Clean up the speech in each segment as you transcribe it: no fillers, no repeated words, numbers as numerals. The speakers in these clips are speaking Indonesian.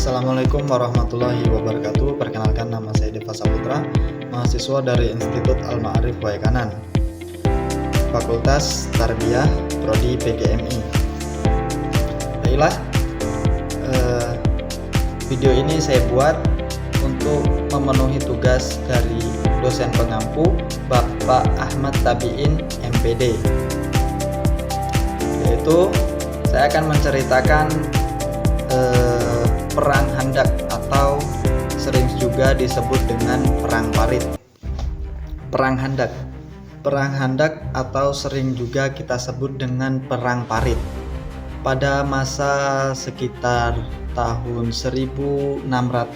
Assalamualaikum warahmatullahi wabarakatuh. Perkenalkan, nama saya Deva Saputra, mahasiswa dari Institut Al-Ma'arif Waikanan, Fakultas Tarbiyah, Prodi PGMI. Baiklah, video ini saya buat untuk memenuhi tugas dari dosen pengampu Bapak Ahmad Tabiin MPD, yaitu saya akan menceritakan Perang Khandaq atau sering juga disebut dengan Perang Parit. Perang Khandaq atau sering juga kita sebut dengan Perang Parit. Pada masa sekitar tahun 1627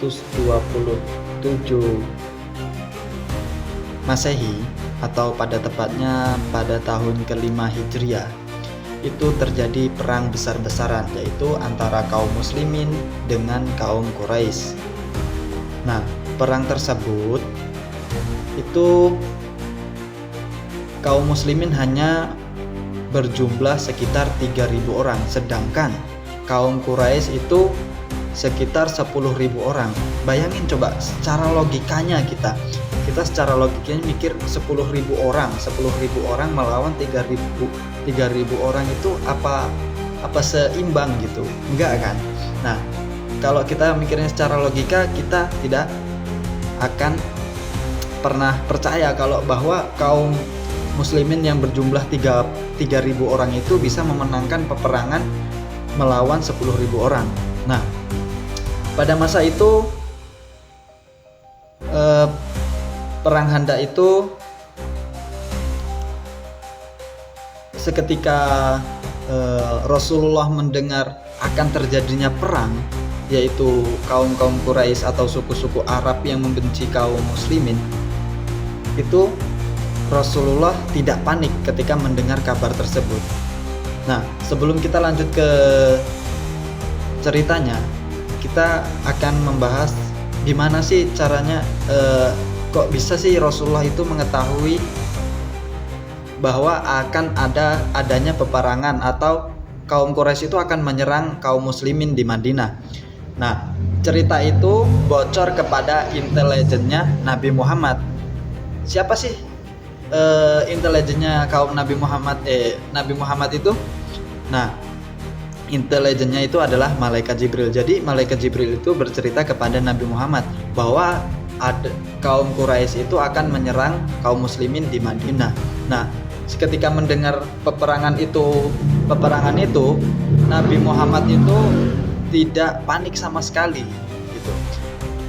Masehi atau pada tepatnya pada tahun ke-5 Hijriah, itu terjadi perang besar-besaran, yaitu antara kaum muslimin dengan kaum Quraisy. Nah, perang tersebut itu kaum muslimin hanya berjumlah sekitar 3.000 orang, sedangkan kaum Quraisy itu sekitar 10.000 orang. Bayangin coba secara logikanya kita secara logikanya mikir 10.000 orang melawan 3.000 orang itu apa seimbang gitu? Enggak kan? Nah, kalau kita mikirnya secara logika, kita tidak akan pernah percaya kalau bahwa kaum muslimin yang berjumlah 3.000 orang itu bisa memenangkan peperangan melawan 10.000 orang. Nah, pada masa itu Perang Khandaq itu seketika Rasulullah mendengar akan terjadinya perang, yaitu kaum Quraisy atau suku-suku Arab yang membenci kaum muslimin, itu Rasulullah tidak panik ketika mendengar kabar tersebut. Nah, sebelum kita lanjut ke ceritanya, kita akan membahas gimana sih caranya, kok bisa sih Rasulullah itu mengetahui bahwa akan adanya peperangan atau kaum Quraisy itu akan menyerang kaum muslimin di Madinah. Nah, cerita itu bocor kepada intelijennya Nabi Muhammad. Siapa sih intelijennya kaum Nabi Muhammad itu? Nah, intelijennya itu adalah malaikat Jibril. Jadi malaikat Jibril itu bercerita kepada Nabi Muhammad bahwa kaum Quraisy itu akan menyerang kaum muslimin di Madinah. Nah, ketika mendengar peperangan itu, Nabi Muhammad itu tidak panik sama sekali gitu.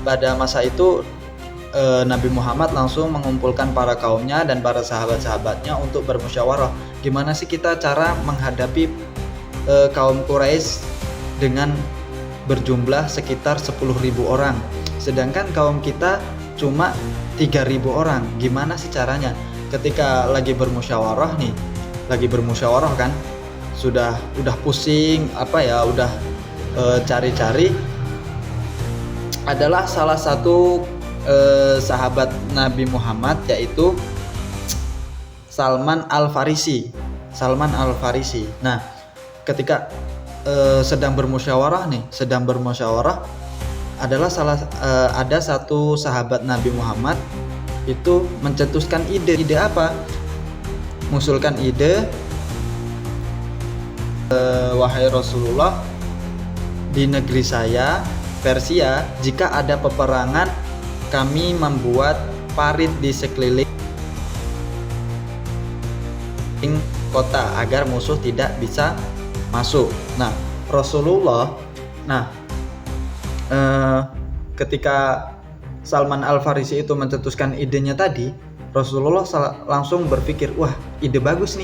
Pada masa itu Nabi Muhammad langsung mengumpulkan para kaumnya dan para sahabat-sahabatnya untuk bermusyawarah, gimana sih kita cara menghadapi kaum Quraisy dengan berjumlah sekitar 10.000 orang, sedangkan kaum kita cuma 3.000 orang. Gimana sih caranya? Ketika lagi bermusyawarah kan, udah pusing cari-cari, adalah salah satu sahabat Nabi Muhammad, yaitu Salman Al-Farisi. Nah, ketika sedang bermusyawarah adalah ada satu sahabat Nabi Muhammad itu mencetuskan ide apa? Mengusulkan ide, wahai Rasulullah, di negeri saya, Persia, jika ada peperangan, kami membuat parit di sekeliling kota agar musuh tidak bisa masuk. Nah, Rasulullah, ketika Salman Al-Farisi itu mencetuskan idenya tadi, Rasulullah langsung berpikir, wah, ide bagus.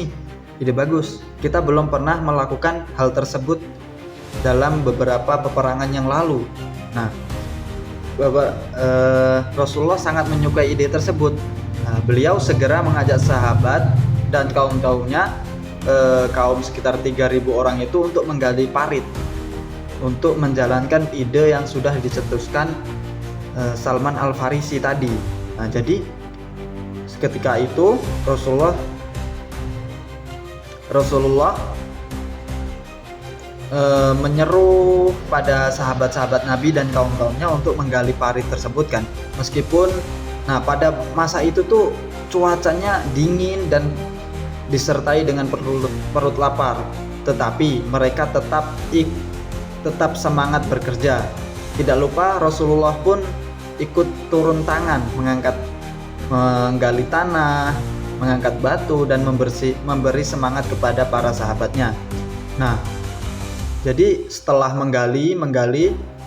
Kita belum pernah melakukan hal tersebut dalam beberapa peperangan yang lalu. Nah, Rasulullah sangat menyukai ide tersebut. Nah, beliau segera mengajak sahabat dan kaum-kaumnya, kaum sekitar 3.000 orang itu, untuk menggali parit, untuk menjalankan ide yang sudah dicetuskan Salman Al-Farisi tadi. Nah, jadi ketika itu Rasulullah menyeru pada sahabat-sahabat Nabi dan kaum-kaumnya untuk menggali parit tersebut kan. Meskipun pada masa itu tuh cuacanya dingin dan disertai dengan perut lapar, tetapi mereka tetap semangat bekerja. Tidak lupa Rasulullah pun ikut turun tangan menggali tanah, mengangkat batu dan memberi semangat kepada para sahabatnya. Nah, jadi setelah menggali,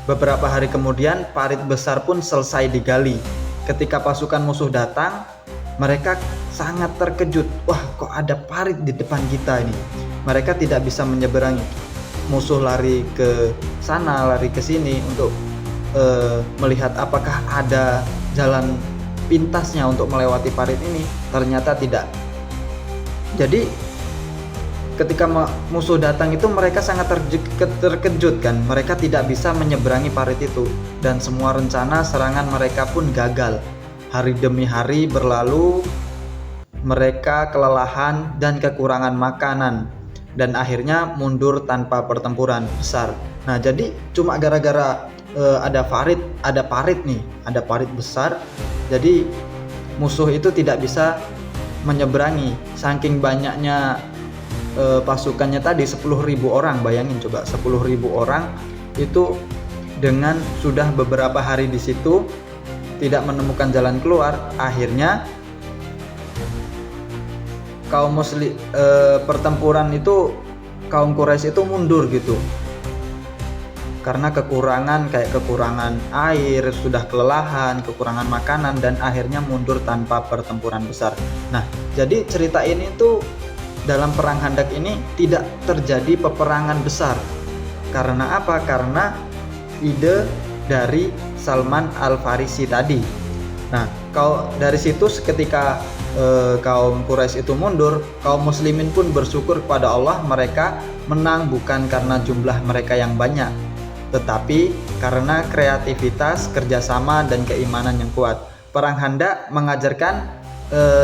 beberapa hari kemudian parit besar pun selesai digali. Ketika pasukan musuh datang, mereka sangat terkejut. Wah, kok ada parit di depan kita ini? Mereka tidak bisa menyeberangi. Musuh lari ke sana, lari ke sini untuk melihat apakah ada jalan pintasnya untuk melewati parit ini. Ternyata tidak. Jadi ketika musuh datang itu mereka sangat terkejut kan. Mereka tidak bisa menyeberangi parit itu dan semua rencana serangan mereka pun gagal. Hari demi hari berlalu, mereka kelelahan dan kekurangan makanan dan akhirnya mundur tanpa pertempuran besar. Nah, jadi cuma gara-gara ada parit besar, jadi musuh itu tidak bisa menyeberangi. Saking banyaknya pasukannya tadi 10.000 orang, bayangin coba 10.000 orang itu dengan sudah beberapa hari di situ tidak menemukan jalan keluar. Akhirnya pertempuran itu kaum Quraisy itu mundur gitu karena kekurangan air, sudah kelelahan, kekurangan makanan dan akhirnya mundur tanpa pertempuran besar. Nah, jadi cerita ini tuh dalam perang Khandaq ini tidak terjadi peperangan besar. Karena apa? Karena ide dari Salman Al-Farisi tadi. Nah, kalau dari situ ketika kaum Quraisy itu mundur, kaum muslimin pun bersyukur kepada Allah, mereka menang bukan karena jumlah mereka yang banyak, tetapi karena kreativitas, kerjasama dan keimanan yang kuat. Perang Khandaq mengajarkan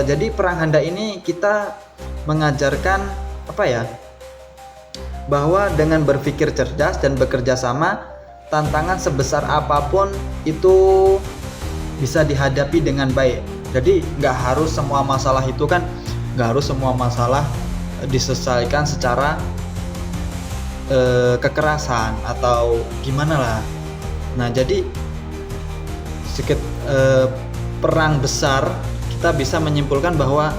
jadi perang Khandaq ini kita mengajarkan bahwa dengan berpikir cerdas dan bekerja sama, tantangan sebesar apapun itu bisa dihadapi dengan baik. Jadi nggak harus semua masalah diselesaikan secara kekerasan atau gimana lah. Nah, jadi perang besar kita bisa menyimpulkan bahwa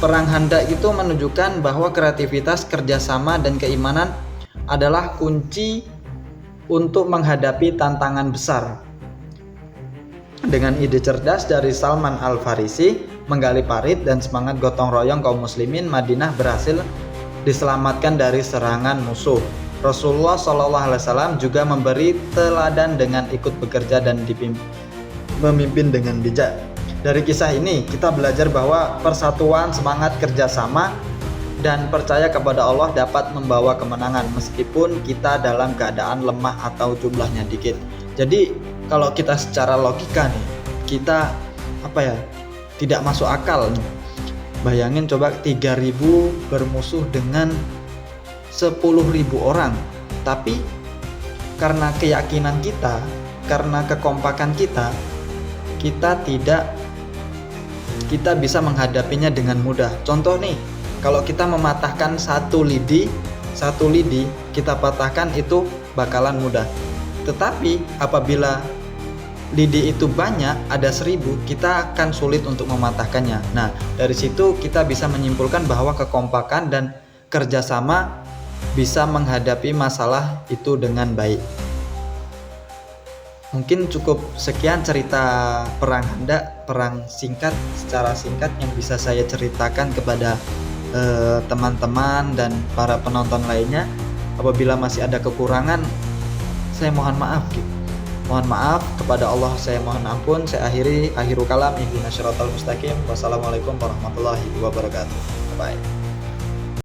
perang Khandaq itu menunjukkan bahwa kreativitas, kerjasama dan keimanan adalah kunci untuk menghadapi tantangan besar. Dengan ide cerdas dari Salman Al-Farisi menggali parit dan semangat gotong royong kaum muslimin, Madinah berhasil diselamatkan dari serangan musuh. Rasulullah SAW juga memberi teladan dengan ikut bekerja dan memimpin dengan bijak. Dari kisah ini kita belajar bahwa persatuan, semangat kerjasama dan percaya kepada Allah dapat membawa kemenangan meskipun kita dalam keadaan lemah atau jumlahnya dikit. Jadi kalau kita secara logika nih, kita tidak masuk akal nih. Bayangin coba 3.000 bermusuh dengan 10.000 orang. Tapi karena keyakinan kita, karena kekompakan kita bisa menghadapinya dengan mudah. Contoh nih, kalau kita mematahkan satu lidi kita patahkan itu bakalan mudah. Tetapi apabila lidi itu banyak, ada 1.000, kita akan sulit untuk mematahkannya. Nah, dari situ kita bisa menyimpulkan bahwa kekompakan dan kerjasama bisa menghadapi masalah itu dengan baik. Mungkin cukup sekian cerita perang Khandaq, perang secara singkat yang bisa saya ceritakan kepada teman-teman dan para penonton lainnya. Apabila masih ada kekurangan, saya mohon maaf gitu. Mohon maaf kepada Allah, saya mohon ampun. Saya akhiru kalam, ihdinas siratal mustaqim. Wassalamualaikum warahmatullahi wabarakatuh. Bye.